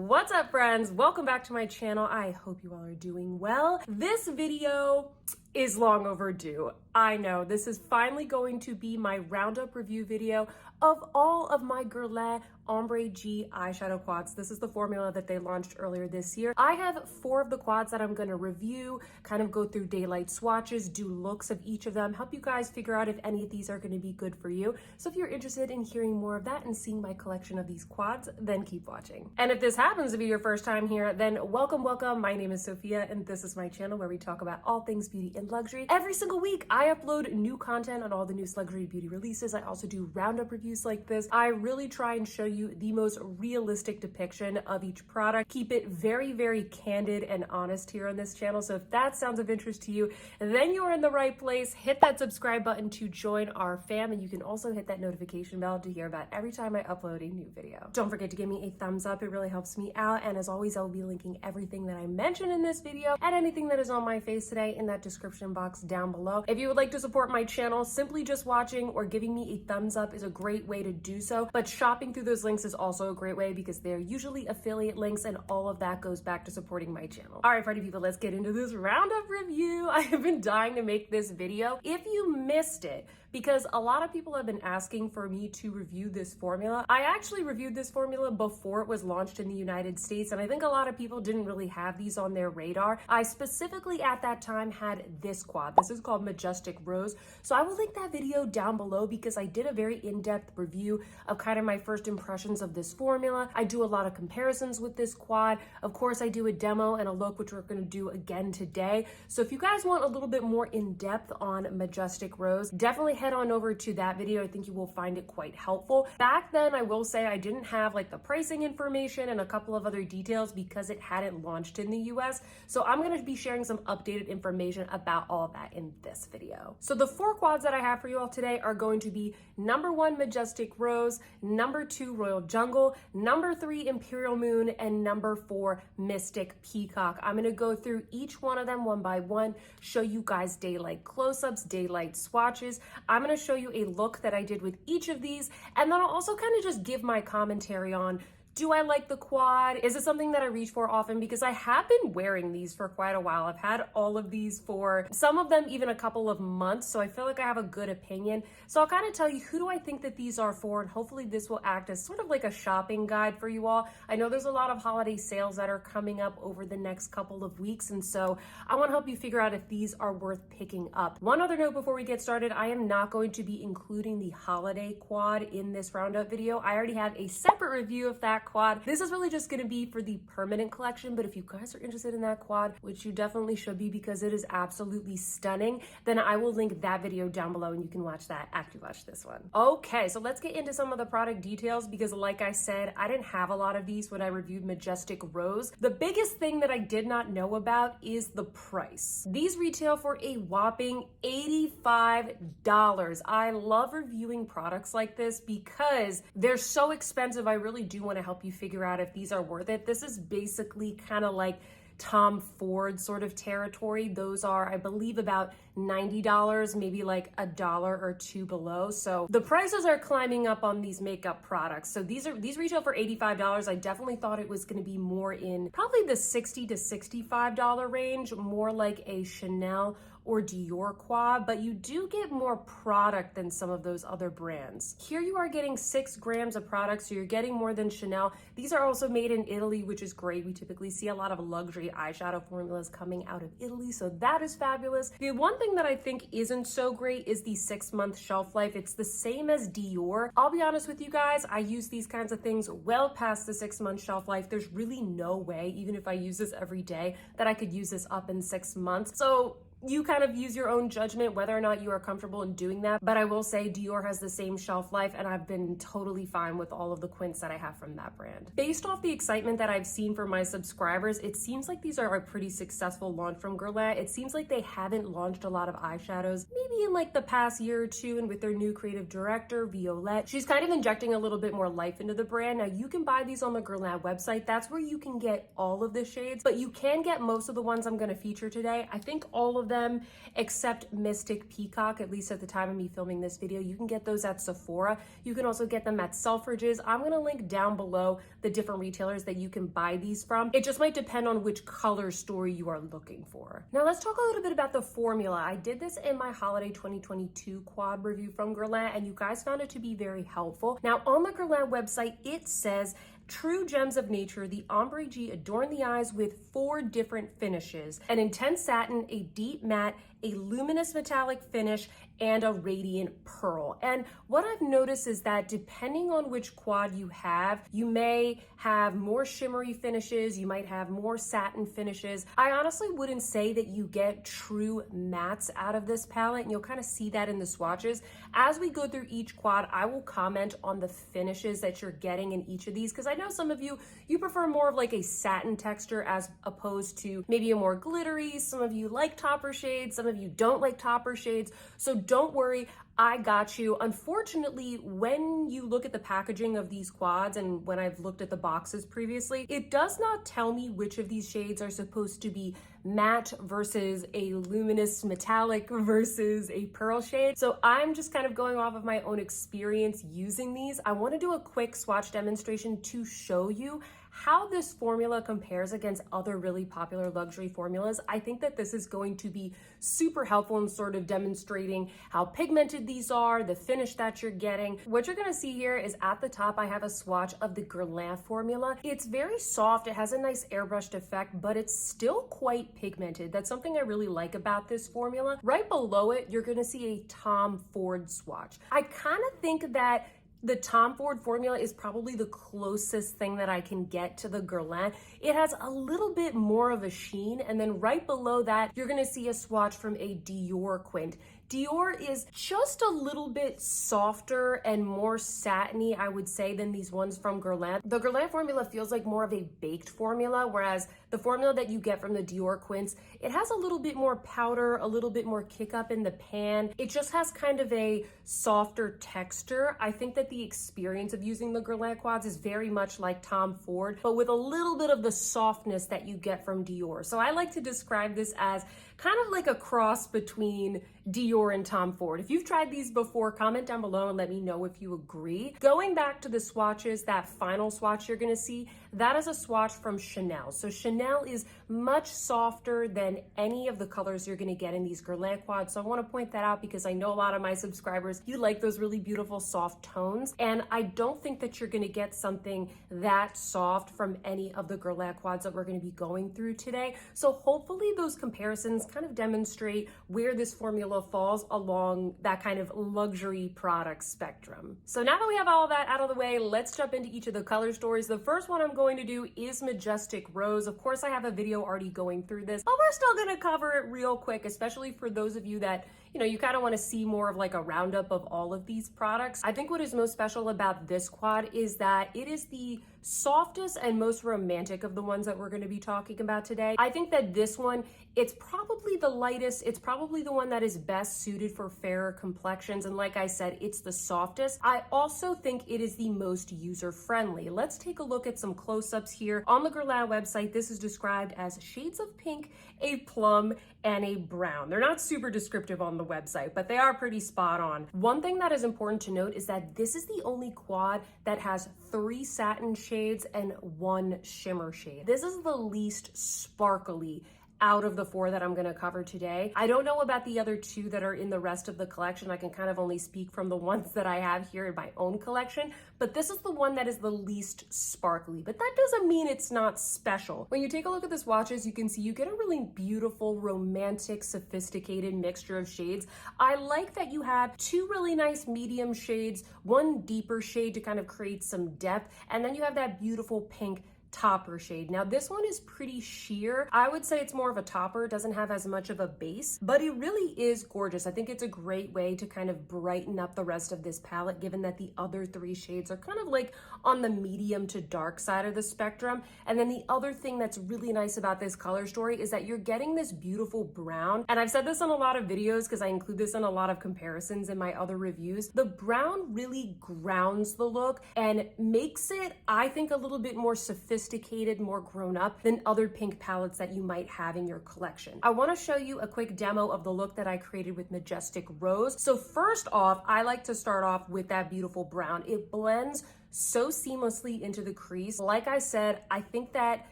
What's up, friends? Welcome back to my channel. I hope you all are doing well. This video is long overdue. I know this is finally going to be my roundup review video of all of my Guerlain Ombre G eyeshadow quads. This is the formula that they launched earlier this year. I have 4 of the quads that I'm going to review, kind of go through daylight swatches, do looks of each of them, help you guys figure out if any of these are going to be good for you. So if you're interested in hearing more of that and seeing my collection of these quads, then keep watching. And if this happens to be your first time here, then welcome. My name is Sophia and this is my channel where we talk about all things beauty and luxury. Every single week I upload new content on all the newest luxury beauty releases. I also do roundup reviews like this. I really try and show you the most realistic depiction of each product. Keep it very, very candid and honest here on this channel. So if that sounds of interest to you, then you're in the right place. Hit that subscribe button to join our fam, and you can also hit that notification bell to hear about every time I upload a new video. Don't forget to give me a thumbs up. It really helps me out. And as always, I'll be linking everything that I mentioned in this video and anything that is on my face today in that description box down below. If you would like to support my channel, simply just watching or giving me a thumbs up is a great way to do so. But shopping through those links is also a great way because they're usually affiliate links, and all of that goes back to supporting my channel. All right, party people, let's get into this roundup review. I have been dying to make this video. If you missed it, because a lot of people have been asking for me to review this formula. I actually reviewed this formula before it was launched in the United States, and I think a lot of people didn't really have these on their radar. I specifically at that time had this quad. This is called Majestic Rose. So I will link that video down below because I did a very in-depth review of kind of my first impressions of this formula. I do a lot of comparisons with this quad. Of course, I do a demo and a look, which we're going to do again today. So if you guys want a little bit more in-depth on Majestic Rose, definitely head on over to that video. I think you will find it quite helpful. Back then, I will say I didn't have like the pricing information and a couple of other details because it hadn't launched in the US. So I'm going to be sharing some updated information about all of that in this video. So the 4 quads that I have for you all today are going to be number 1, Majestic Rose, number 2, Royal Jungle, number 3, Imperial Moon, and number 4, Mystic Peacock. I'm going to go through each one of them one by one, show you guys daylight close-ups, daylight swatches. I'm going to show you a look that I did with each of these, and then I'll also kind of just give my commentary on, do I like the quad? Is it something that I reach for often? Because I have been wearing these for quite a while. I've had all of these for some of them even a couple of months, so I feel like I have a good opinion. So I'll kind of tell you who do I think that these are for, and hopefully this will act as sort of like a shopping guide for you all. I know there's a lot of holiday sales that are coming up over the next couple of weeks, and so I want to help you figure out if these are worth picking up. One other note before we get started, I am not going to be including the holiday quad in this roundup video. I already have a separate review of that quad. This is really just going to be for the permanent collection, but if you guys are interested in that quad, which you definitely should be because it is absolutely stunning, then I will link that video down below and you can watch that after you watch this one. Okay, so let's get into some of the product details because like I said, I didn't have a lot of these when I reviewed Majestic Rose. The biggest thing that I did not know about is the price. These retail for a whopping $85. I love reviewing products like this because they're so expensive. I really do want to help you figure out if these are worth it. This is basically kind of like Tom Ford sort of territory. Those are, I believe, about $90, maybe like $1 or $2 below. So the prices are climbing up on these makeup products. So these retail for $85. I definitely thought it was going to be more in probably the $60 to $65 range, more like a Chanel or Dior quad, but you do get more product than some of those other brands. Here you are getting 6 grams of product, so you're getting more than Chanel. These are also made in Italy, which is great. We typically see a lot of luxury eyeshadow formulas coming out of Italy, so that is fabulous. The one thing that I think isn't so great is the 6-month shelf life. It's the same as Dior. I'll be honest with you guys, I use these kinds of things well past the 6-month shelf life. There's really no way, even if I use this every day, that I could use this up in 6 months. So you kind of use your own judgment whether or not you are comfortable in doing that. But I will say Dior has the same shelf life, and I've been totally fine with all of the quints that I have from that brand. Based off the excitement that I've seen from my subscribers, it seems like these are a pretty successful launch from Guerlain. It seems like they haven't launched a lot of eyeshadows, maybe in like the past year or two, and with their new creative director, Violette, she's kind of injecting a little bit more life into the brand. Now you can buy these on the Guerlain website. That's where you can get all of the shades, but you can get most of the ones I'm going to feature today. I think all of of them except Mystic Peacock, at least at the time of me filming this video. You can get those at Sephora. You can also get them at Selfridges. I'm gonna link down below the different retailers that you can buy these from. It just might depend on which color story you are looking for. Now let's talk a little bit about the formula. I did this in my holiday 2022 quad review from Guerlain, and you guys found it to be very helpful. Now on the Guerlain website, it says, true gems of nature, the ombre G adorn the eyes with 4 different finishes: an intense satin, a deep matte, a luminous metallic finish, and a radiant pearl. And what I've noticed is that depending on which quad you have, you may have more shimmery finishes, you might have more satin finishes. I honestly wouldn't say that you get true mattes out of this palette, and you'll kind of see that in the swatches. As we go through each quad, I will comment on the finishes that you're getting in each of these, because I know some of you prefer more of like a satin texture as opposed to maybe a more glittery. Some of you like topper shades, some of you don't like topper shades. So don't worry, I got you. Unfortunately, when you look at the packaging of these quads and when I've looked at the boxes previously, it does not tell me which of these shades are supposed to be matte versus a luminous metallic versus a pearl shade. So I'm just kind of going off of my own experience using these. I want to do a quick swatch demonstration to show you how this formula compares against other really popular luxury formulas. I think that this is going to be super helpful in sort of demonstrating how pigmented these are, the finish that you're getting. What you're gonna see here is at the top, I have a swatch of the Guerlain formula. It's very soft, it has a nice airbrushed effect, but it's still quite pigmented. That's something I really like about this formula. Right below it, you're gonna see a Tom Ford swatch. I kind of think that the Tom Ford formula is probably the closest thing that I can get to the Guerlain. It has a little bit more of a sheen, and then right below that, you're gonna see a swatch from a Dior quint. Dior is just a little bit softer and more satiny, I would say, than these ones from Guerlain. The Guerlain formula feels like more of a baked formula, whereas the formula that you get from the Dior quints, it has a little bit more powder, a little bit more kick up in the pan. It just has kind of a softer texture. I think that the experience of using the Guerlain quads is very much like Tom Ford, but with a little bit of the softness that you get from Dior. So I like to describe this as kind of like a cross between Dior and Tom Ford. If you've tried these before, comment down below and let me know if you agree. Going back to the swatches, that final swatch you're gonna see, that is a swatch from Chanel. So Chanel is much softer than any of the colors you're gonna get in these Guerlain quads. So I wanna point that out because I know a lot of my subscribers, you like those really beautiful soft tones. And I don't think that you're gonna get something that soft from any of the Guerlain quads that we're gonna be going through today. So hopefully those comparisons kind of demonstrate where this formula falls along that kind of luxury product spectrum. So now that we have all that out of the way, let's jump into each of the color stories. The first one I'm going to do is Majestic Rose. Of course, I have a video already going through this, but we're still gonna cover it real quick, especially for those of you that, you know, you kind of want to see more of like a roundup of all of these products. I think what is most special about this quad is that it is the softest and most romantic of the ones that we're going to be talking about today. I think that this one, it's probably the lightest. It's probably the one that is best suited for fairer complexions. And like I said, it's the softest. I also think it is the most user-friendly. Let's take a look at some close-ups here. On the Guerlain website, this is described as shades of pink, a plum, and a brown. They're not super descriptive on the website, but they are pretty spot on. One thing that is important to note is that this is the only quad that has 3 satin shades and 1 shimmer shade. This is the least sparkly out of the 4 that I'm going to cover today. I don't know about the other 2 that are in the rest of the collection. I can kind of only speak from the ones that I have here in my own collection, but this is the one that is the least sparkly, but that doesn't mean it's not special. When you take a look at the swatches, you can see you get a really beautiful, romantic, sophisticated mixture of shades. I like that you have 2 really nice medium shades, 1 deeper shade to kind of create some depth, and then you have that beautiful pink topper shade. Now this one is pretty sheer. I would say it's more of a topper. It doesn't have as much of a base, but it really is gorgeous. I think it's a great way to kind of brighten up the rest of this palette, given that the other 3 shades are kind of like on the medium to dark side of the spectrum. And then the other thing that's really nice about this color story is that you're getting this beautiful brown. And I've said this in a lot of videos because I include this in a lot of comparisons in my other reviews. The brown really grounds the look and makes it, I think, a little bit more sophisticated sophisticated, more grown up than other pink palettes that you might have in your collection. I want to show you a quick demo of the look that I created with Majestic Rose. So first off, I like to start off with that beautiful brown. It blends so seamlessly into the crease. Like I said, I think that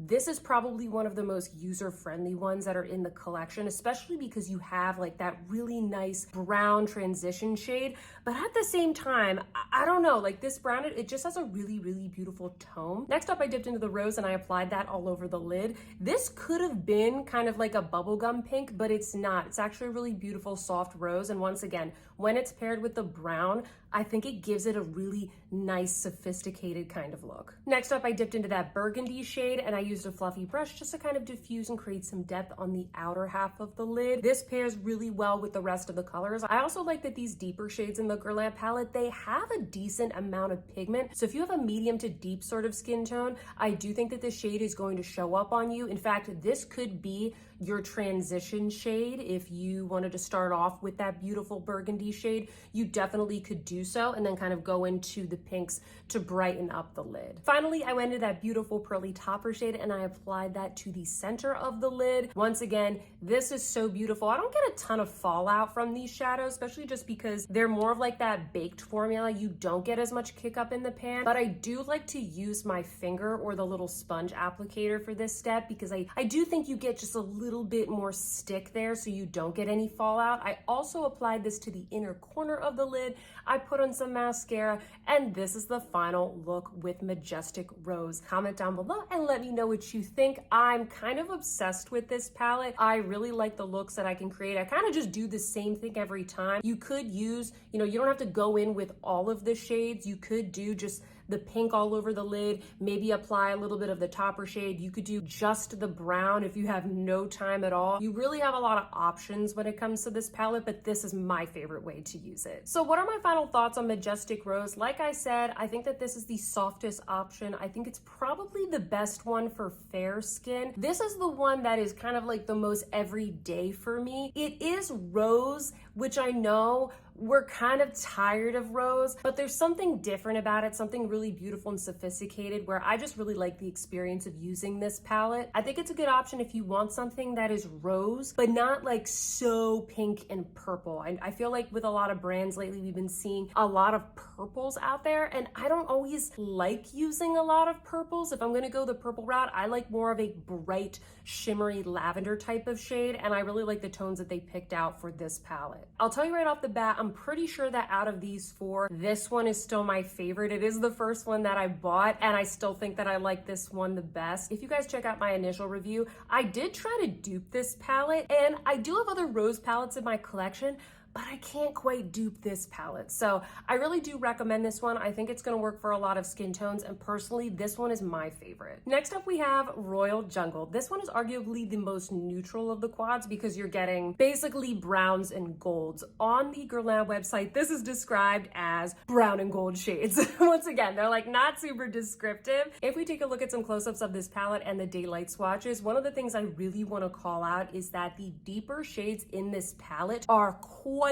this is probably one of the most user-friendly ones that are in the collection, especially because you have like that really nice brown transition shade. But at the same time, I don't know, like this brown, it just has a really, really beautiful tone. Next up, I dipped into the rose and I applied that all over the lid. This could have been kind of like a bubblegum pink, but it's not. It's actually a really beautiful, soft rose. And once again, when it's paired with the brown, I think it gives it a really nice, sophisticated kind of look. Next up, I dipped into that burgundy shade and I used a fluffy brush just to kind of diffuse and create some depth on the outer half of the lid. This pairs really well with the rest of the colors. I also like that these deeper shades in the Guerlain palette, they have a decent amount of pigment. So if you have a medium to deep sort of skin tone, I do think that this shade is going to show up on you. In fact, this could be your transition shade. If you wanted to start off with that beautiful burgundy shade, you definitely could do so and then kind of go into the pinks to brighten up the lid. Finally, I went into that beautiful pearly topper shade and I applied that to the center of the lid. Once again, this is so beautiful. I don't get a ton of fallout from these shadows, especially just because they're more of like that baked formula. You don't get as much kick up in the pan, but I do like to use my finger or the little sponge applicator for this step because I do think you get just a little bit more stick there so you don't get any fallout. I also applied this to the inner corner of the lid. I put on some mascara and this is the final look with Majestic Rose. Comment down below and let me know what you think. I'm kind of obsessed with this palette. I really like the looks that I can create. I kind of just do the same thing every time. You could use, you don't have to go in with all of the shades. You could do just the pink all over the lid, maybe apply a little bit of the topper shade. You could do just the brown if you have no time at all. You really have a lot of options when it comes to this palette, but this is my favorite way to use it. So what are my final thoughts on Majestic Rose? Like I said, I think that this is the softest option. I think it's probably the best one for fair skin. This is the one that is kind of like the most everyday for me. It is rose, which I know we're kind of tired of rose, but there's something different about it, something really beautiful and sophisticated where I just really like the experience of using this palette. I think it's a good option if you want something that is rose, but not like so pink and purple. I feel like with a lot of brands lately, we've been seeing a lot of purples out there and I don't always like using a lot of purples. If I'm gonna go the purple route, I like more of a bright, shimmery lavender type of shade and I really like the tones that they picked out for this palette. I'll tell you right off the bat, I'm pretty sure that out of these four, this one is still my favorite. It is the first one that I bought and I still think that I like this one the best. If you guys check out my initial review, I did try to dupe this palette and I do have other rose palettes in my collection, but I can't quite dupe this palette. So I really do recommend this one. I think it's gonna work for a lot of skin tones and personally, this one is my favorite. Next up, we have Royal Jungle. This one is arguably the most neutral of the quads because you're getting basically browns and golds. On the Guerlain website, this is described as brown and gold shades. Once again, they're like not super descriptive. If we take a look at some close-ups of this palette and the daylight swatches, one of the things I really wanna call out is that the deeper shades in this palette are quite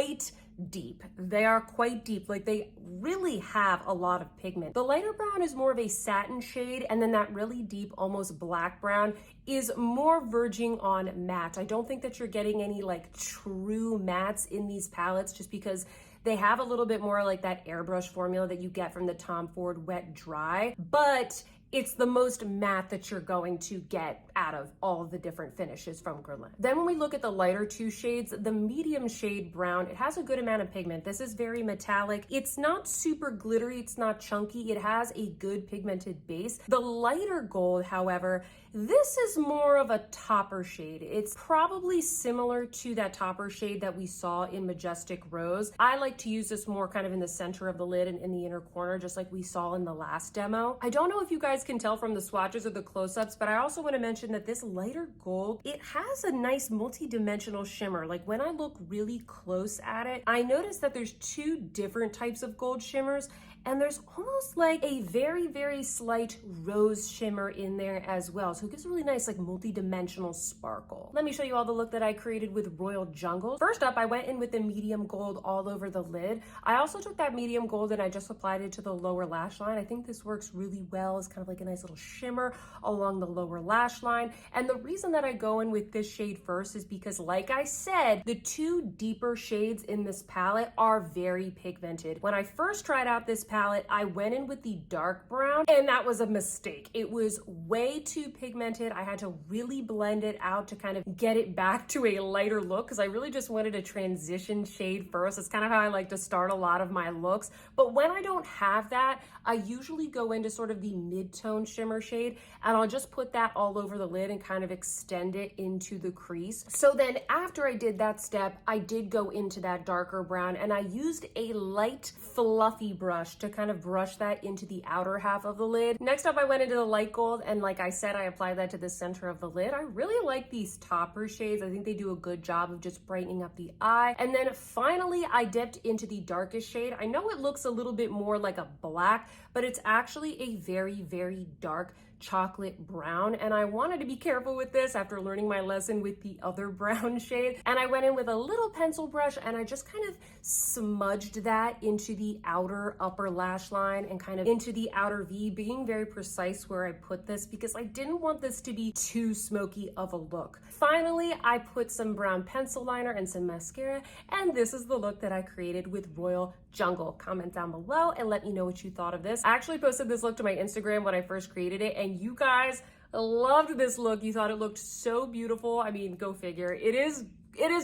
deep. They are quite deep. Like they really have a lot of pigment. The lighter brown is more of a satin shade and then that really deep, almost black brown is more verging on matte. I don't think that you're getting any like true mattes in these palettes just because they have a little bit more like that airbrush formula that you get from the Tom Ford Wet Dry, but it's the most matte that you're going to get out of all of the different finishes from Guerlain. Then when we look at the lighter two shades, the medium shade brown, it has a good amount of pigment. This is very metallic. It's not super glittery, it's not chunky. It has a good pigmented base. The lighter gold, however, this is more of a topper shade. It's probably similar to that topper shade that we saw in Majestic Rose. I like to use this more kind of in the center of the lid and in the inner corner, just like we saw in the last demo. I don't know if you guys can tell from the swatches or the close-ups, but I also want to mention that this lighter gold, it has a nice multi-dimensional shimmer. Like when I look really close at it, I notice that there's two different types of gold shimmers and there's almost like a very, very slight rose shimmer in there as well. So it gives a really nice like multi-dimensional sparkle. Let me show you all the look that I created with Royal Jungle. First up, I went in with the medium gold all over the lid. I also took that medium gold and I just applied it to the lower lash line. I think this works really well. It's kind of like a nice little shimmer along the lower lash line. And the reason that I go in with this shade first is because, like I said, the two deeper shades in this palette are very pigmented. When I first tried out this palette, I went in with the dark brown, and that was a mistake. It was way too pigmented. I had to really blend it out to kind of get it back to a lighter look, because I really just wanted a transition shade first. It's kind of how I like to start a lot of my looks. But when I don't have that, I usually go into sort of the mid-tone shimmer shade, and I'll just put that all over the lid and kind of extend it into the crease. So then after I did that step, I did go into that darker brown, and I used a light fluffy brush to kind of brush that into the outer half of the lid. Next up, I went into the light gold, and like I said, I applied that to the center of the lid. I really like these topper shades. I think they do a good job of just brightening up the eye. And then finally, I dipped into the darkest shade. I know it looks a little bit more like a black, but it's actually a very, very dark chocolate brown, and I wanted to be careful with this after learning my lesson with the other brown shade. And I went in with a little pencil brush and I just kind of smudged that into the outer upper lash line and kind of into the outer V, being very precise where I put this because I didn't want this to be too smoky of a look. Finally, I put some brown pencil liner and some mascara, and this is the look that I created with Royal Jungle. Comment down below and let me know what you thought of this. I actually posted this look to my Instagram when I first created it, and you guys loved this look. You thought it looked so beautiful. I mean, go figure. It is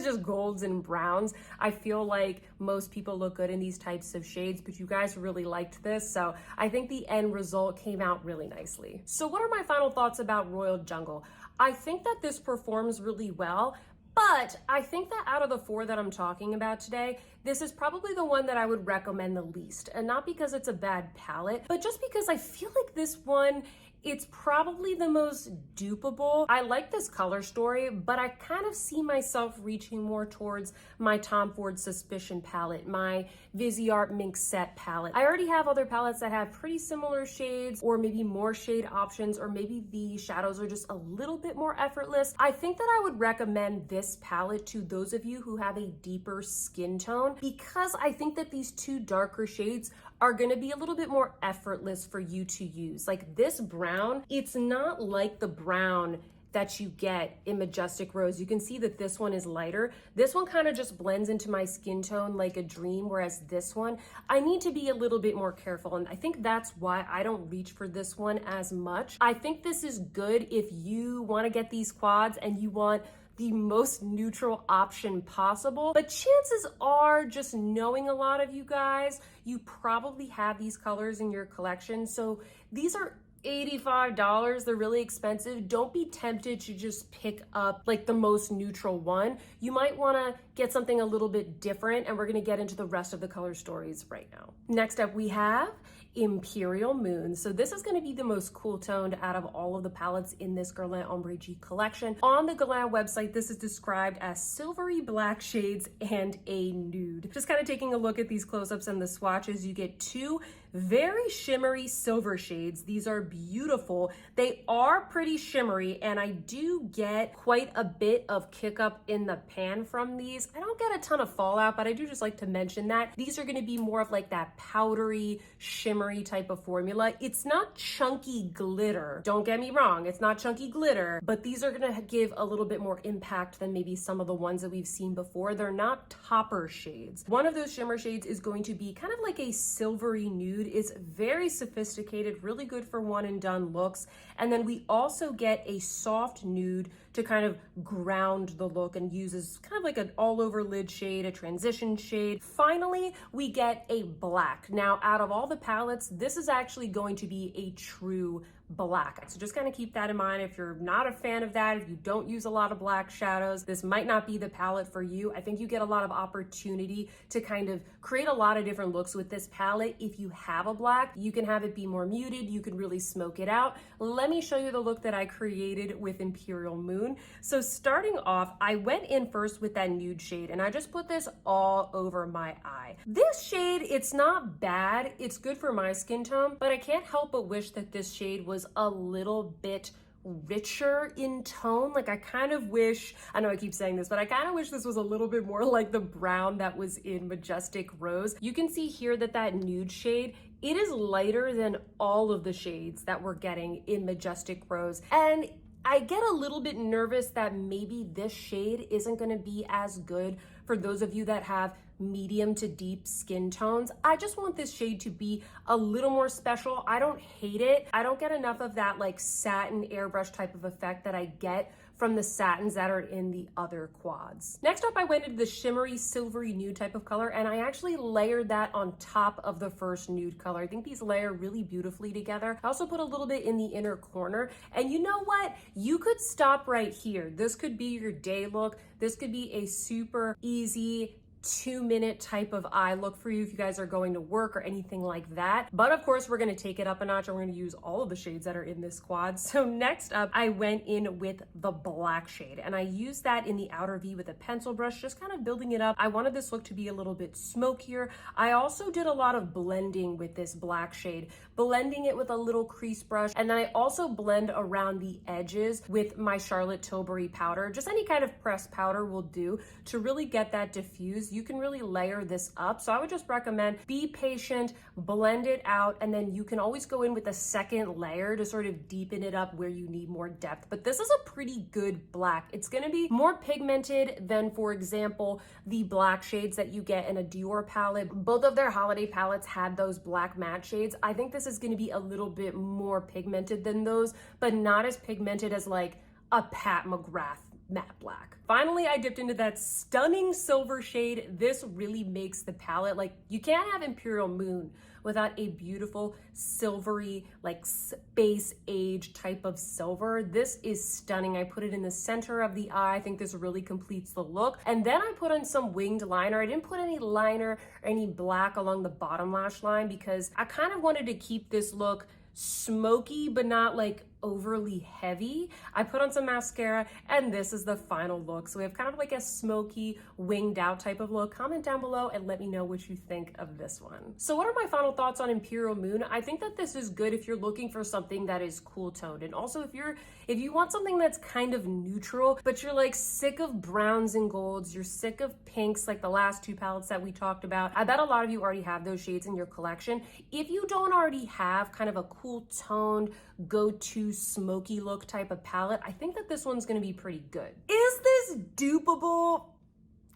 just golds and browns. I feel like most people look good in these types of shades, but you guys really liked this, so I think the end result came out really nicely. So what are my final thoughts about Royal Jungle? I think that this performs really well, but I think that out of the four that I'm talking about today, this is probably the one that I would recommend the least. And not because it's a bad palette, but just because I feel like this one, it's probably the most dupeable. I like this color story, but I kind of see myself reaching more towards my Tom Ford Suspicion palette, my Viseart Mink Set palette. I already have other palettes that have pretty similar shades, or maybe more shade options, or maybe the shadows are just a little bit more effortless. I think that I would recommend this palette to those of you who have a deeper skin tone, because I think that these two darker shades are gonna be a little bit more effortless for you to use. Like this brown, it's not like the brown that you get in Majestic Rose. You can see that this one is lighter. This one kind of just blends into my skin tone like a dream, whereas this one, I need to be a little bit more careful. And I think that's why I don't reach for this one as much. I think this is good if you wanna get these quads and you want the most neutral option possible. But chances are, just knowing a lot of you guys, you probably have these colors in your collection. So these are $85. They're really expensive. Don't be tempted to just pick up like the most neutral one. You might want to get something a little bit different, and we're going to get into the rest of the color stories right now. Next up, we have Imperial Moon. So this is going to be the most cool toned out of all of the palettes in this Guerlain Ombre G collection. On the Guerlain website, this is described as silvery black shades and a nude. Just kind of taking a look at these close-ups and the swatches, you get two very shimmery silver shades. These are beautiful. They are pretty shimmery, and I do get quite a bit of kick up in the pan from these. I don't get a ton of fallout, but I do just like to mention that. These are going to be more of like that powdery, shimmery type of formula. It's not chunky glitter. Don't get me wrong, it's not chunky glitter, but these are going to give a little bit more impact than maybe some of the ones that we've seen before. They're not topper shades. One of those shimmer shades is going to be kind of like a silvery nude. It's very sophisticated, really good for one and done looks. And then we also get a soft nude to kind of ground the look and uses kind of like an all over lid shade, a transition shade. Finally, we get a black. Now, out of all the palettes, this is actually going to be a true black. So just kind of keep that in mind. If you're not a fan of that, if you don't use a lot of black shadows, this might not be the palette for you. I think you get a lot of opportunity to kind of create a lot of different looks with this palette. If you have a black, you can have it be more muted. You can really smoke it out. Let me show you the look that I created with Imperial Moon. So starting off, I went in first with that nude shade and I just put this all over my eye. This shade, it's not bad. It's good for my skin tone, but I can't help but wish that this shade was a little bit richer in tone. Like I kind of wish, I know I keep saying this, but I kind of wish this was a little bit more like the brown that was in Majestic Rose. You can see here that that nude shade, it is lighter than all of the shades that we're getting in Majestic Rose. And I get a little bit nervous that maybe this shade isn't going to be as good for those of you that have medium to deep skin tones. I just want this shade to be a little more special. I don't hate it. I don't get enough of that like satin airbrush type of effect that I get from the satins that are in the other quads. Next up, I went into the shimmery silvery nude type of color and I actually layered that on top of the first nude color. I think these layer really beautifully together. I also put a little bit in the inner corner, and you know what? You could stop right here. This could be your day look. This could be a super easy 2-minute type of eye look for you if you guys are going to work or anything like that. But of course, we're going to take it up a notch and we're going to use all of the shades that are in this quad. So next up, I went in with the black shade and I used that in the outer V with a pencil brush, just kind of building it up. I wanted this look to be a little bit smokier. I also did a lot of blending with this black shade, blending it with a little crease brush. And then I also blend around the edges with my Charlotte Tilbury powder. Just any kind of pressed powder will do to really get that diffused. You can really layer this up. So I would just recommend be patient, blend it out, and then you can always go in with a second layer to sort of deepen it up where you need more depth. But this is a pretty good black. It's gonna be more pigmented than, for example, the black shades that you get in a Dior palette. Both of their holiday palettes had those black matte shades. I think this is gonna be a little bit more pigmented than those, but not as pigmented as like a Pat McGrath matte black. Finally, I dipped into that stunning silver shade. This really makes the palette, like you can't have Imperial Moon without a beautiful silvery, like space age type of silver. This is stunning. I put it in the center of the eye. I think this really completes the look. And then I put on some winged liner. I didn't put any liner or any black along the bottom lash line because I kind of wanted to keep this look smoky, but not like overly heavy. I put on some mascara and this is the final look. So we have kind of like a smoky winged out type of look. Comment down below and let me know what you think of this one. So what are my final thoughts on Imperial Moon? I think that this is good if you're looking for something that is cool toned. And also if you want something that's kind of neutral, but you're like sick of browns and golds, you're sick of pinks like the last two palettes that we talked about. I bet a lot of you already have those shades in your collection. If you don't already have kind of a cool toned go-to smoky look type of palette, I think that this one's gonna be pretty good. Is this dupeable?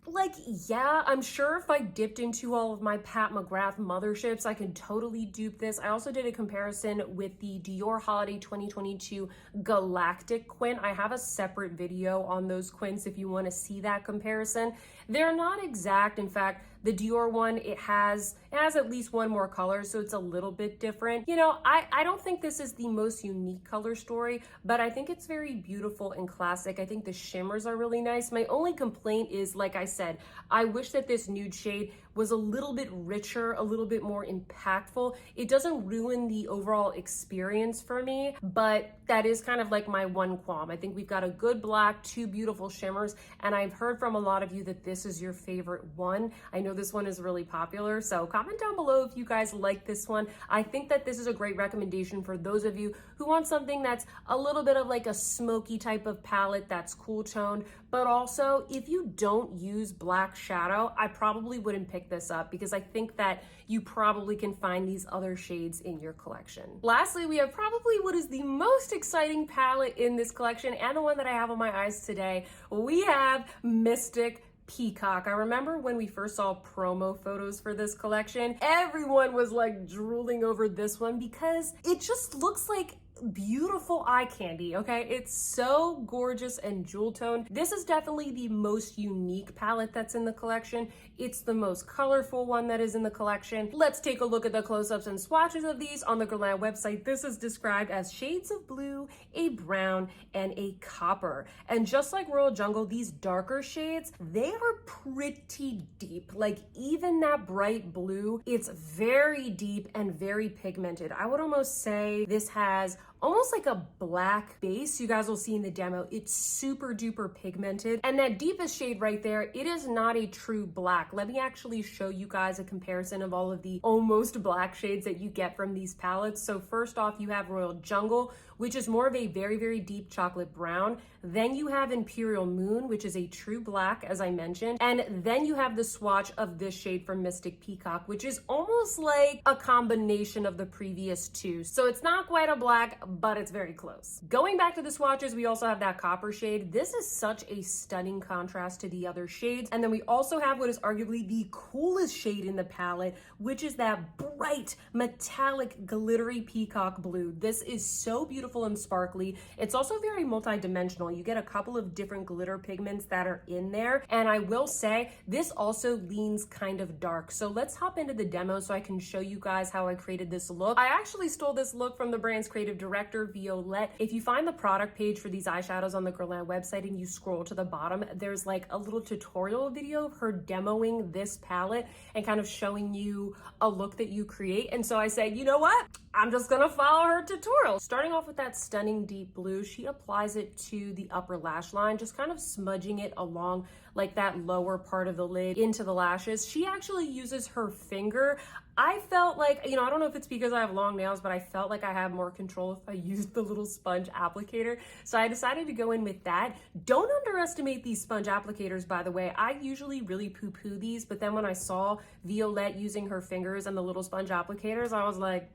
Like, yeah, I'm sure if I dipped into all of my Pat McGrath motherships, I could totally dupe this. I also did a comparison with the Dior Holiday 2022 Galactic Quint. I have a separate video on those quints if you want to see that comparison. They're not exact. In fact, the Dior one, it has at least one more color, so it's a little bit different. You know, I don't think this is the most unique color story, but I think it's very beautiful and classic. I think the shimmers are really nice. My only complaint is, like I said, I wish that this nude shade was a little bit richer, a little bit more impactful. It doesn't ruin the overall experience for me, but that is kind of like my one qualm. I think we've got a good black, two beautiful shimmers, and I've heard from a lot of you that this is your favorite one. I know this one is really popular, so comment down below if you guys like this one. I think that this is a great recommendation for those of you who want something that's a little bit of like a smoky type of palette that's cool toned, but also if you don't use black shadow, I probably wouldn't pick this up because I think that you probably can find these other shades in your collection. Lastly, we have probably what is the most exciting palette in this collection and the one that I have on my eyes today. We have Mystic Peacock. I remember when we first saw promo photos for this collection, everyone was like drooling over this one because it just looks like beautiful eye candy, okay? It's so gorgeous and jewel toned. This is definitely the most unique palette that's in the collection. It's the most colorful one that is in the collection. Let's take a look at the close-ups and swatches of these on the Guerlain website. This is described as shades of blue, a brown, and a copper. And just like Royal Jungle, these darker shades, they are pretty deep. Like even that bright blue, it's very deep and very pigmented. I would almost say this has almost like a black base. You guys will see in the demo, it's super duper pigmented. And that deepest shade right there, it is not a true black. Let me actually show you guys a comparison of all of the almost black shades that you get from these palettes. So first off, you have Royal Jungle, which is more of a very, very deep chocolate brown. Then you have Imperial Moon, which is a true black, as I mentioned. And then you have the swatch of this shade from Mystic Peacock, which is almost like a combination of the previous two. So it's not quite a black, but it's very close. Going back to the swatches, we also have that copper shade. This is such a stunning contrast to the other shades. And then we also have what is arguably the coolest shade in the palette, which is that bright metallic glittery peacock blue. This is so beautiful and sparkly. It's also very multi-dimensional. You get a couple of different glitter pigments that are in there. And I will say, this also leans kind of dark. So let's hop into the demo so I can show you guys how I created this look. I actually stole this look from the brand's creative director, Violette. If you find the product page for these eyeshadows on the Guerlain website and you scroll to the bottom, there's like a little tutorial video of her demoing this palette and kind of showing you a look that you create. And so I said, you know what? I'm just gonna follow her tutorial. Starting off with that stunning deep blue, she applies it to the upper lash line, just kind of smudging it along like that lower part of the lid into the lashes. She actually uses her finger. I felt like, I don't know if it's because I have long nails, but I felt like I have more control if I used the little sponge applicator. So I decided to go in with that. Don't underestimate these sponge applicators, by the way. I usually really poo-poo these, but then when I saw Violette using her fingers and the little sponge applicators, I was like,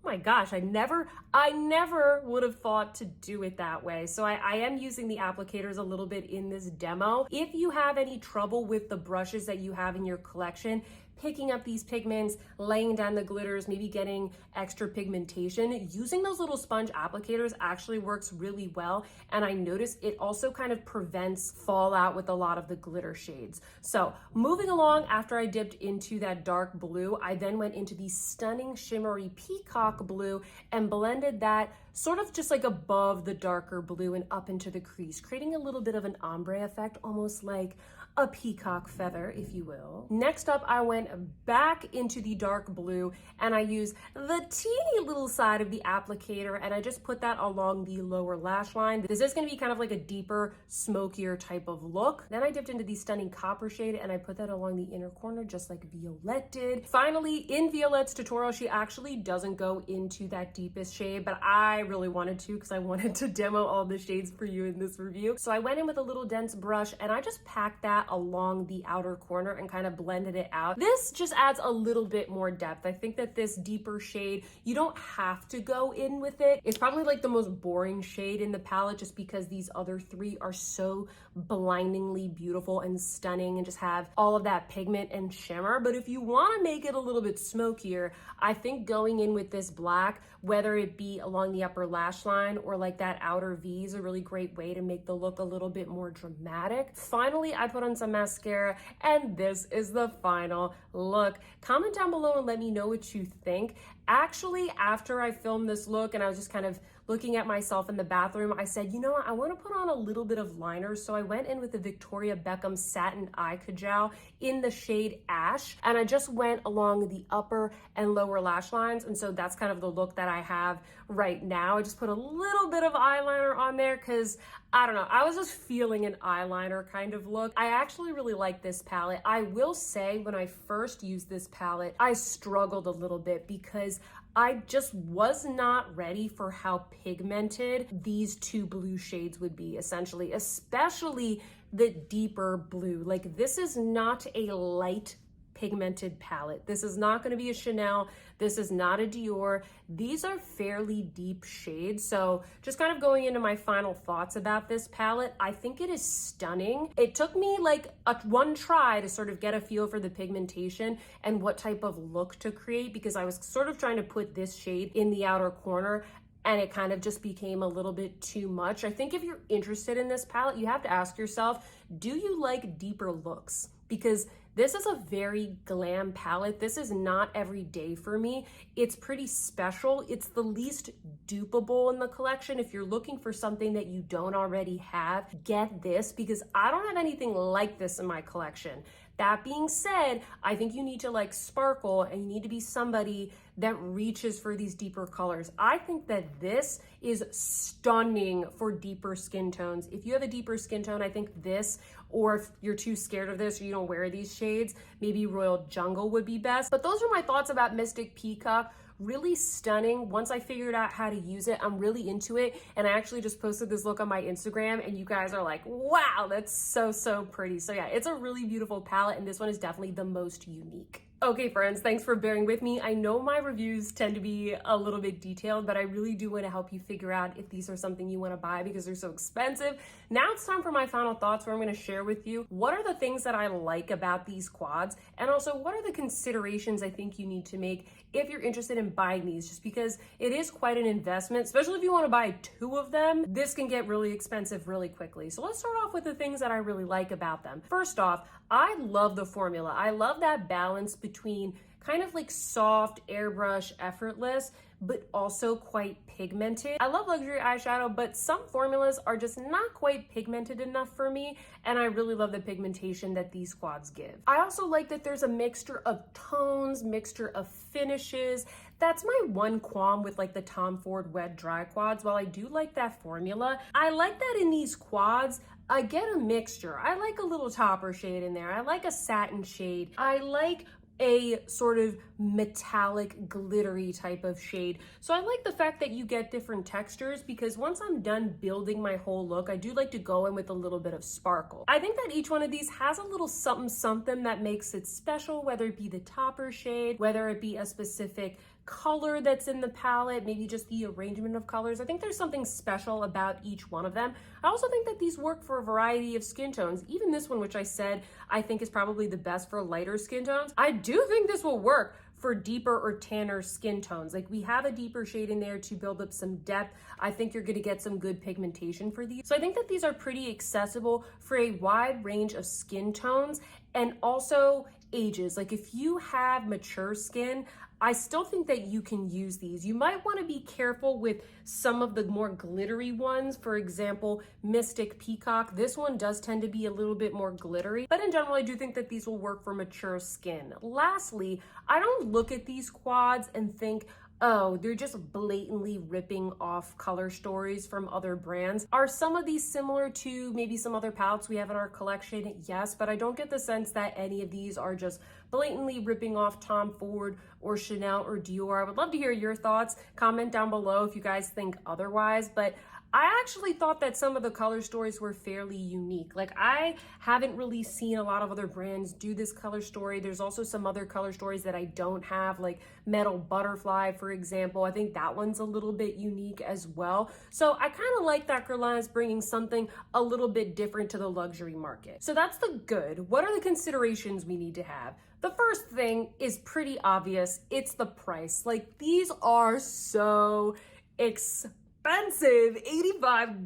oh my gosh, I never would have thought to do it that way. So I am using the applicators a little bit in this demo. If you have any trouble with the brushes that you have in your collection, picking up these pigments, laying down the glitters, maybe getting extra pigmentation, using those little sponge applicators actually works really well. And I noticed it also kind of prevents fallout with a lot of the glitter shades. So moving along, after I dipped into that dark blue, I then went into the stunning shimmery peacock blue and blended that sort of just like above the darker blue and up into the crease, creating a little bit of an ombre effect, almost like a peacock feather, if you will. Next up, I went back into the dark blue and I used the teeny little side of the applicator and I just put that along the lower lash line. This is gonna be kind of like a deeper, smokier type of look. Then I dipped into the stunning copper shade and I put that along the inner corner just like Violette did. Finally, in Violette's tutorial, she actually doesn't go into that deepest shade, but I really wanted to because I wanted to demo all the shades for you in this review. So I went in with a little dense brush and I just packed that along the outer corner and kind of blended it out. This just adds a little bit more depth. I think that this deeper shade, you don't have to go in with it. It's probably like the most boring shade in the palette just because these other three are so blindingly beautiful and stunning and just have all of that pigment and shimmer. But if you want to make it a little bit smokier, I think going in with this black, whether it be along the upper lash line or like that outer V, is a really great way to make the look a little bit more dramatic. Finally, I put on some mascara and this is the final look. Comment down below and let me know what you think. Actually, after I filmed this look and I was just kind of looking at myself in the bathroom, I said, you know what, I want to put on a little bit of liner. So I went in with the Victoria Beckham Satin Eye Kajal in the shade Ash. And I just went along the upper and lower lash lines. And so that's kind of the look that I have right now. I just put a little bit of eyeliner on there because I don't know, I was just feeling an eyeliner kind of look. I actually really like this palette. I will say when I first used this palette, I struggled a little bit because I just was not ready for how pigmented these two blue shades would be, essentially, especially the deeper blue. Like, this is not a light pigmented palette. This is not going to be a Chanel. This is not a Dior. These are fairly deep shades. So just kind of going into my final thoughts about this palette, I think it is stunning. It took me like one try to sort of get a feel for the pigmentation and what type of look to create because I was sort of trying to put this shade in the outer corner. and it kind of just became a little bit too much. I think if you're interested in this palette, you have to ask yourself, do you like deeper looks? Because this is a very glam palette. This is not every day for me. It's pretty special. It's the least dupeable in the collection. If you're looking for something that you don't already have, get this, because I don't have anything like this in my collection. That being said, I think you need to like sparkle, and you need to be somebody that reaches for these deeper colors. I think that this is stunning for deeper skin tones. If you have a deeper skin tone, I think this, or if you're too scared of this or you don't wear these shades, maybe Royal Jungle would be best. But those are my thoughts about Mystic Peacock. Really stunning. Once I figured out how to use it, I'm really into it. And I actually just posted this look on my Instagram, and you guys are like, wow, that's so pretty. So yeah, it's a really beautiful palette, and this one is definitely the most unique. Okay, friends, thanks for bearing with me. I know my reviews tend to be a little bit detailed, but I really do want to help you figure out if these are something you want to buy because they're so expensive. Now it's time for my final thoughts, where I'm going to share with you what are the things that I like about these quads, and also what are the considerations I think you need to make if you're interested in buying these, just because it is quite an investment, especially if you want to buy 2 of them. This can get really expensive really quickly. So let's start off with the things that I really like about them. First off, I love the formula. I love that balance between kind of like soft, airbrush, effortless, but also quite pigmented. I love luxury eyeshadow, but some formulas are just not quite pigmented enough for me, and I really love the pigmentation that these quads give. I also like that there's a mixture of tones, mixture of finishes. That's my one qualm with like the Tom Ford wet dry quads. While I do like that formula, I like that in these quads, I get a mixture. I like a little topper shade in there. I like a satin shade. I like a sort of metallic glittery type of shade. So I like the fact that you get different textures, because once I'm done building my whole look, I do like to go in with a little bit of sparkle. I think that each one of these has a little something that makes it special, whether it be the topper shade, whether it be a specific color that's in the palette, maybe just the arrangement of colors. I think there's something special about each one of them. I also think that these work for a variety of skin tones. Even this one, which I said I think is probably the best for lighter skin tones, I do think this will work for deeper or tanner skin tones. Like, we have a deeper shade in there to build up some depth. I think you're gonna get some good pigmentation for these. So I think that these are pretty accessible for a wide range of skin tones and also ages. Like, if you have mature skin, I still think that you can use these. You might want to be careful with some of the more glittery ones. For example, Mystic Peacock. This one does tend to be a little bit more glittery, but in general, I do think that these will work for mature skin. Lastly, I don't look at these quads and think, oh, they're just blatantly ripping off color stories from other brands. Are some of these similar to maybe some other palettes we have in our collection? Yes, but I don't get the sense that any of these are just blatantly ripping off Tom Ford or Chanel or Dior. I would love to hear your thoughts. Comment down below if you guys think otherwise, but I actually thought that some of the color stories were fairly unique. Like, I haven't really seen a lot of other brands do this color story. There's also some other color stories that I don't have, like Metal Butterfly, for example. I think that one's a little bit unique as well. So I kind of like that Guerlain is bringing something a little bit different to the luxury market. So that's the good. What are the considerations we need to have? The first thing is pretty obvious. It's the price. Like, these are so expensive. $85.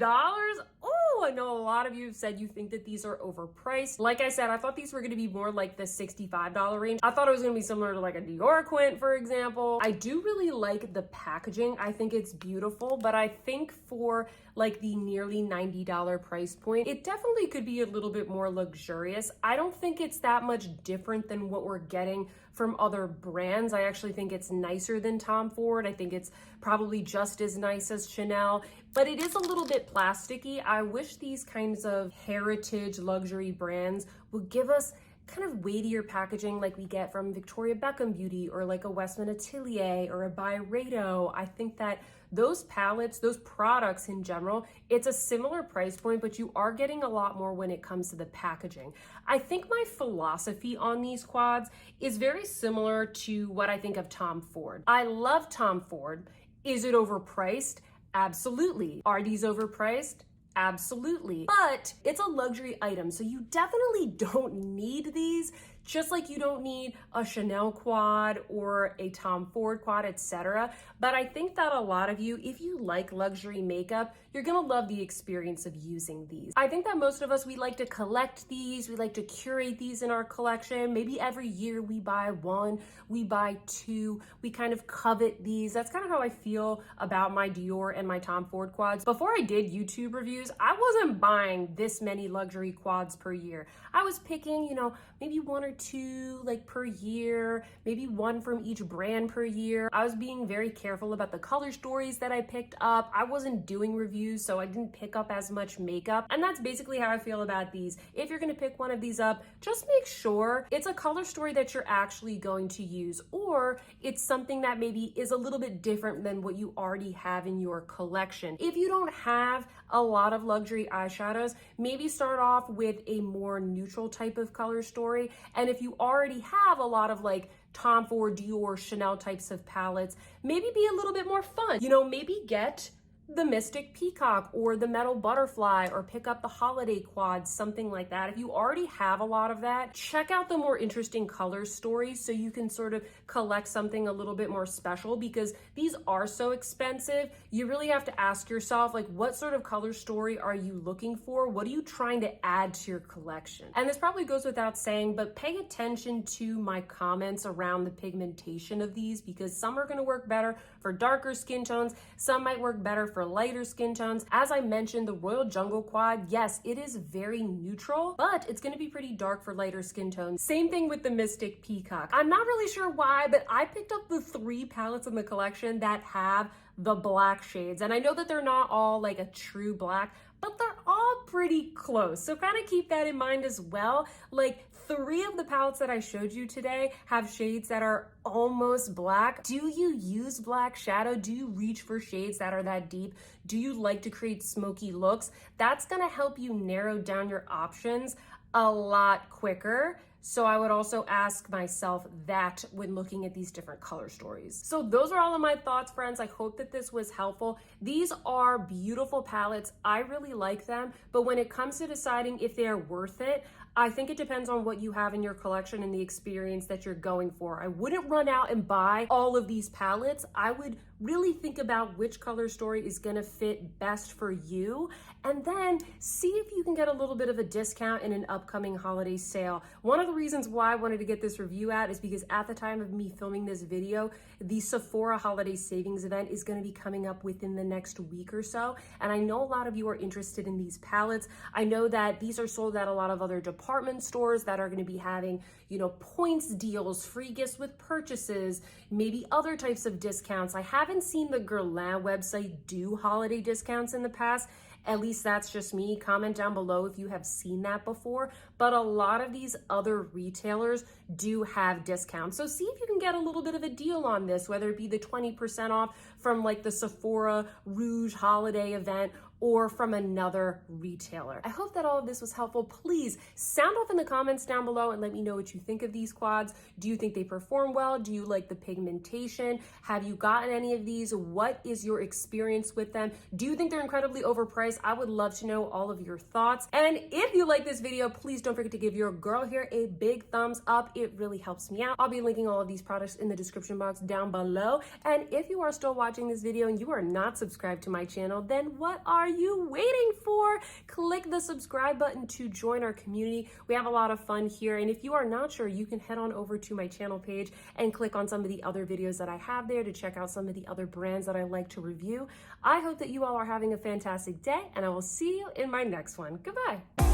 Oh, I know a lot of you have said you think that these are overpriced. Like I said, I thought these were going to be more like the $65 range. I thought it was going to be similar to like a Dior Quint, for example. I do really like the packaging. I think it's beautiful, but I think for like the nearly $90 price point, it definitely could be a little bit more luxurious. I don't think it's that much different than what we're getting from other brands. I actually think it's nicer than Tom Ford. I think it's probably just as nice as Chanel, but it is a little bit plasticky. I wish these kinds of heritage luxury brands would give us kind of weightier packaging like we get from Victoria Beckham Beauty or like a Westman Atelier or a Byredo. I think that those palettes, those products in general, it's a similar price point, but you are getting a lot more when it comes to the packaging. I think my philosophy on these quads is very similar to what I think of Tom Ford. I love Tom Ford. Is it overpriced? Absolutely. Are these overpriced? Absolutely. But it's a luxury item, so you definitely don't need these just like you don't need a Chanel quad or a Tom Ford quad, etc. But I think that a lot of you, if you like luxury makeup, you're gonna love the experience of using these. I think that most of us, we like to collect these, we like to curate these in our collection. Maybe every year we buy one, we buy two, we kind of covet these. That's kind of how I feel about my Dior and my Tom Ford quads. Before I did YouTube reviews, I wasn't buying this many luxury quads per year. I was picking, you know, maybe one or two like per year, maybe one from each brand per year. I was being very careful about the color stories that I picked up. I wasn't doing reviews, so I didn't pick up as much makeup. And that's basically how I feel about these. If you're gonna pick one of these up, just make sure it's a color story that you're actually going to use, or it's something that maybe is a little bit different than what you already have in your collection. If you don't have a lot of luxury eyeshadows, maybe start off with a more neutral type of color story. And if you already have a lot of like Tom Ford, Dior, Chanel types of palettes, maybe be a little bit more fun. You know, maybe get the Mystic Peacock or the Metal Butterfly, or pick up the Holiday Quad, something like that. If you already have a lot of that, check out the more interesting color stories so you can sort of collect something a little bit more special, because these are so expensive. You really have to ask yourself, like, what sort of color story are you looking for? What are you trying to add to your collection? And this probably goes without saying, but pay attention to my comments around the pigmentation of these, because some are gonna work better for darker skin tones, some might work better for lighter skin tones. As I mentioned, the Royal Jungle Quad, yes, it is very neutral, but it's gonna be pretty dark for lighter skin tones. Same thing with the Mystic Peacock. I'm not really sure why, but I picked up the 3 palettes in the collection that have the black shades. And I know that they're not all like a true black, but they're all pretty close. So kind of keep that in mind as well. Like 3 of the palettes that I showed you today have shades that are almost black. Do you use black shadow? Do you reach for shades that are that deep? Do you like to create smoky looks? That's gonna help you narrow down your options a lot quicker. So I would also ask myself that when looking at these different color stories. So those are all of my thoughts, friends. I hope that this was helpful. These are beautiful palettes. I really like them, but when it comes to deciding if they are worth it, I think it depends on what you have in your collection and the experience that you're going for. I wouldn't run out and buy all of these palettes. I would really think about which color story is gonna fit best for you, and then see if you can get a little bit of a discount in an upcoming holiday sale. One of the reasons why I wanted to get this review out is because at the time of me filming this video, the Sephora holiday savings event is gonna be coming up within the next week or so, and I know a lot of you are interested in these palettes. I know that these are sold at a lot of other department stores that are gonna be having, you know, points deals, free gifts with purchases, maybe other types of discounts. I haven't seen the Guerlain website do holiday discounts in the past. At least that's just me. Comment down below if you have seen that before. But a lot of these other retailers do have discounts. So see if you can get a little bit of a deal on this, whether it be the 20% off from like the Sephora Rouge holiday event or from another retailer. I hope that all of this was helpful. Please sound off in the comments down below and let me know what you think of these quads. Do you think they perform well? Do you like the pigmentation? Have you gotten any of these? What is your experience with them? Do you think they're incredibly overpriced? I would love to know all of your thoughts. And if you like this video, please don't forget to give your girl here a big thumbs up. It really helps me out. I'll be linking all of these products in the description box down below. And if you are still watching this video and you are not subscribed to my channel, then what are you waiting for? Click the subscribe button to join our community. We have a lot of fun here. And if you are not sure, you can head on over to my channel page and click on some of the other videos that I have there to check out some of the other brands that I like to review. I hope that you all are having a fantastic day, and I will see you in my next one. Goodbye.